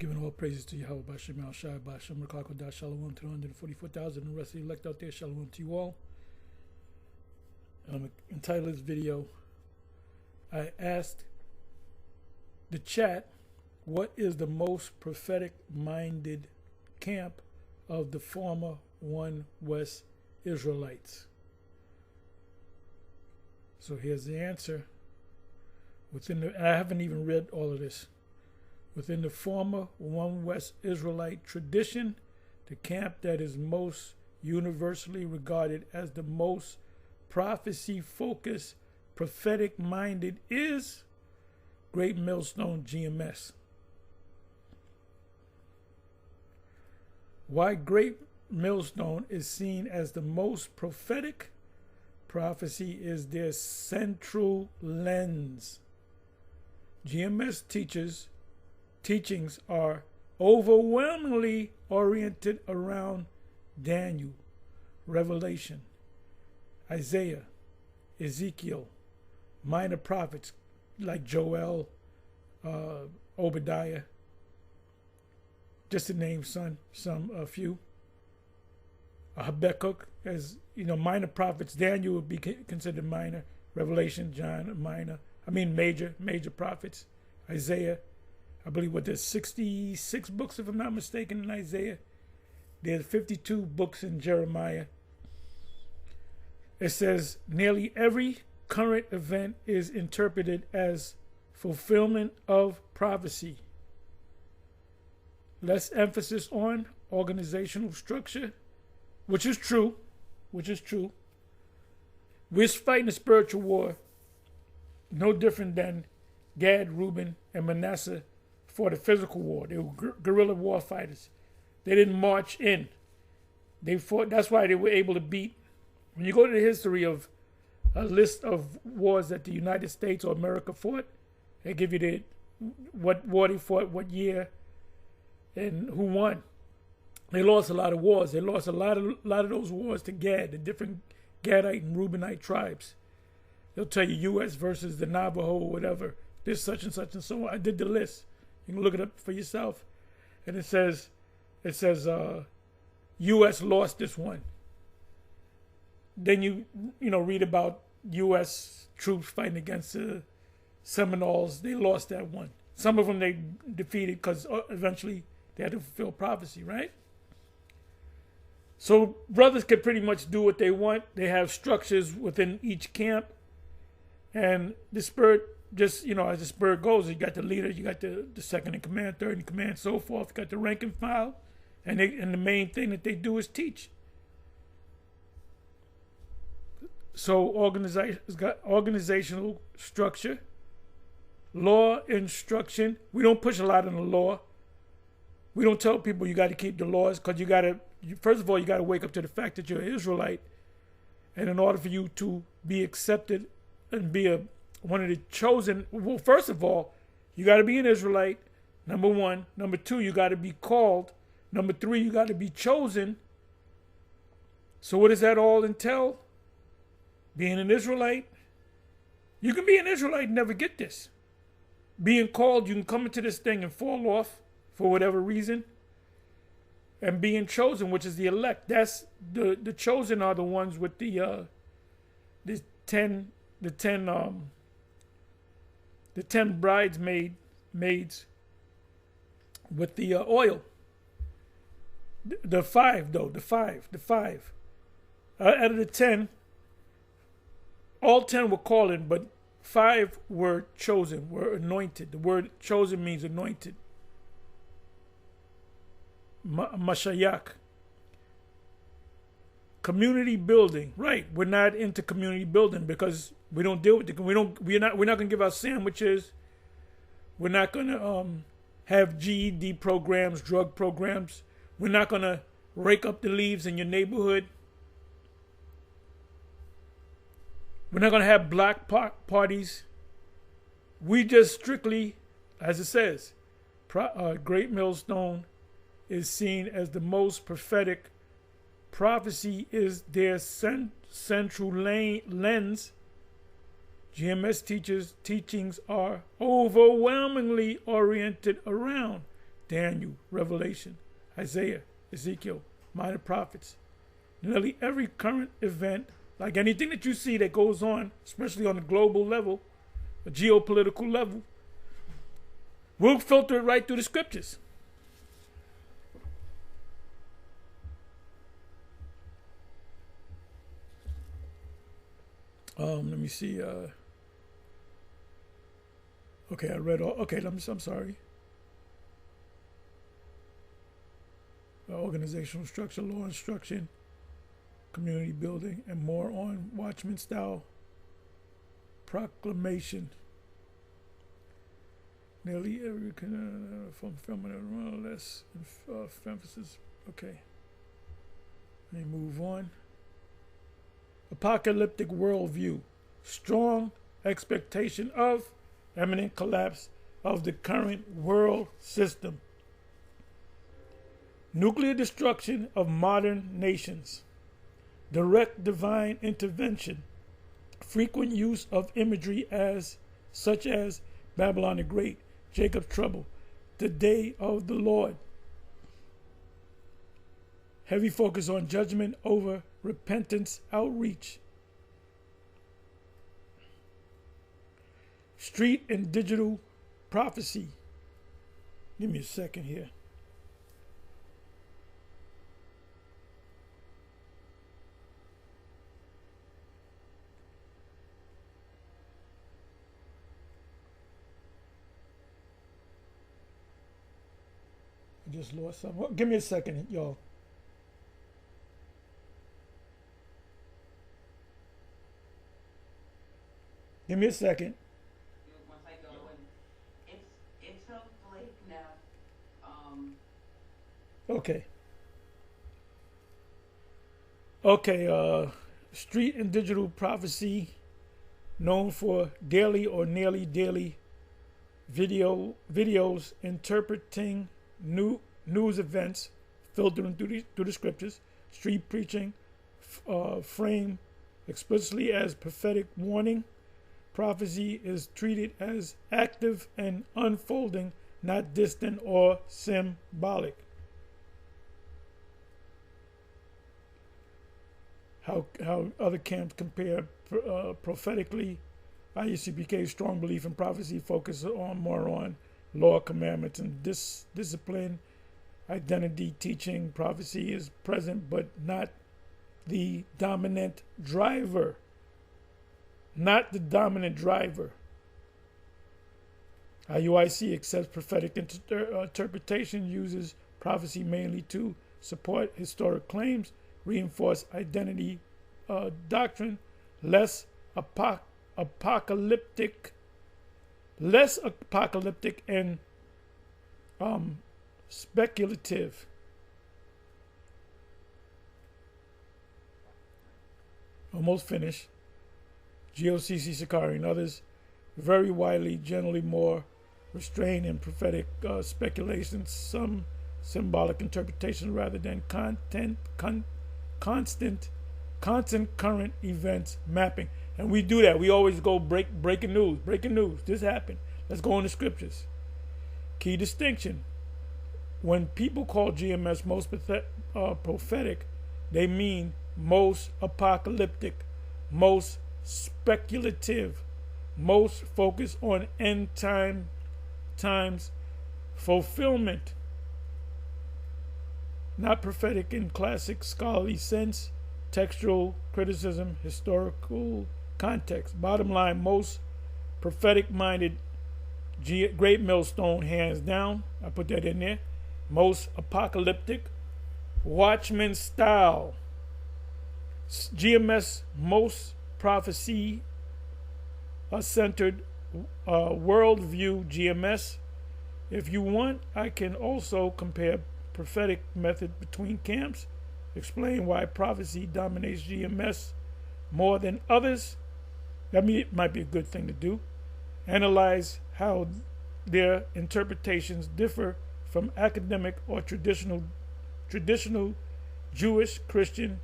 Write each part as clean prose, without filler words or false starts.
giving all praises to Yahweh, Bashem Al Shai, Bashem Rakakodah, Shalom to the 144,000 and the rest of the elect out there. Shalom to you all. I'm going to entitle this video, I asked the chat, what is the most prophetic-minded camp of the former One West Israelites? So here's the answer. I haven't even read all of this. Within the former One West Israelite tradition, the camp that is most universally regarded as the most prophecy-focused, prophetic-minded is Great Millstone GMS. Why Great Millstone is seen as the most prophetic? Prophecy is their central lens. GMS teachings are overwhelmingly oriented around Daniel, Revelation, Isaiah, Ezekiel, minor prophets like Joel, Obadiah, just to name a few. Habakkuk, as you know, minor prophets. Daniel would be considered minor. Revelation, John, minor. Major prophets. Isaiah, I believe there's 66 books, if I'm not mistaken, in Isaiah. There's 52 books in Jeremiah. It says nearly every current event is interpreted as fulfillment of prophecy. Less emphasis on organizational structure, which is true. We're fighting a spiritual war, no different than Gad, Reuben, and Manasseh fought a physical war. They were guerrilla war fighters. They didn't march in. They fought. That's why they were able to beat. When you go to the history of a list of wars that the United States or America fought, they give you what war they fought, what year, and who won. They lost a lot of wars. They lost a lot of those wars to Gad, the different Gadite and Reubenite tribes. They'll tell you U.S. versus the Navajo or whatever. This such and such and so on. I did the list. You can look it up for yourself. And it says U.S. lost this one. Then you read about U.S. troops fighting against the Seminoles. They lost that one. Some of them they defeated because eventually they had to fulfill prophecy, right? So brothers can pretty much do what they want. They have structures within each camp. And the spirit just, as the spirit goes, you got the leader, you got the second in command, third in command, so forth. You got the rank and file. And the main thing that they do is teach. So organizational structure, law, instruction. We don't push a lot on the law. We don't tell people you got to keep the laws because first of all, you got to wake up to the fact that you're an Israelite. And in order for you to be accepted and be one of the chosen, well, first of all, you got to be an Israelite, number one. Number two, you got to be called. Number three, you got to be chosen. So what does that all entail? Being an Israelite. You can be an Israelite and never get this. Being called, you can come into this thing and fall off for whatever reason. And being chosen, which is the elect. That's the chosen are the ones with the 10 bridesmaids with the oil. The five. Out of the 10, all 10 were called in, but 5 were chosen, were anointed. The word chosen means anointed. Mashayak. Community building, right? We're not into community building because we don't deal with it. We're not going to give out sandwiches. We're not going to have GED programs, drug programs. We're not going to rake up the leaves in your neighborhood. We're not going to have black parties. We just strictly, as it says, Great Millstone is seen as the most prophetic. Prophecy is their central lens. GMS teachings are overwhelmingly oriented around Daniel, Revelation, Isaiah, Ezekiel, minor prophets. Nearly every current event, like anything that you see that goes on, especially on the global level, a geopolitical level, we'll filter it right through the scriptures. Let me see. Okay, I read all. Okay, I'm sorry. Organizational structure, law instruction, community building, and more on Watchman style proclamation. Nearly every from feminine less emphasis. Okay. Let me move on. Apocalyptic worldview. Strong expectation of imminent collapse of the current world system. Nuclear destruction of modern nations. Direct divine intervention. Frequent use of imagery such as Babylon the Great, Jacob's trouble, the day of the Lord. Heavy focus on judgment over repentance outreach. Street and digital prophecy. Give me a second here. I just lost some. Give me a second, y'all. Give me a second. Once I go and it's a Blake now. Okay. Okay, street and digital prophecy, known for daily or nearly daily videos interpreting news events, filtering through the scriptures. Street preaching, framed explicitly as prophetic warning. Prophecy is treated as active and unfolding, not distant or symbolic. How other camps compare prophetically. IUCPK's strong belief in prophecy focuses more on law, commandments, and discipline. Identity teaching. Prophecy is present but not the dominant driver. Not the dominant driver. IUIC accepts prophetic interpretation, uses prophecy mainly to support historic claims, reinforce identity doctrine, less apocalyptic and speculative. Almost finished. GOCC Sakari and others, very widely, generally more restrained in prophetic speculations, some symbolic interpretation rather than constant current events mapping. And we do that. We always go breaking news. This happened. Let's go in the scriptures. Key distinction. When people call GMS most prophetic, they mean most apocalyptic, most speculative, most focused on end times fulfillment. Not prophetic in classic scholarly sense, textual criticism, historical context. Bottom line, most prophetic-minded great millstone, hands down. I put that in there. Most apocalyptic, Watchman style. GMS, most prophecy centered worldview GMS. If you want, I can also compare prophetic method between camps, explain why prophecy dominates GMS more than others. It might be a good thing to do. Analyze how their interpretations differ from academic or traditional Jewish Christian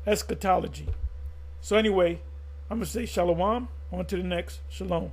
eschatology. So anyway, I'm going to say shalom. On to the next. Shalom.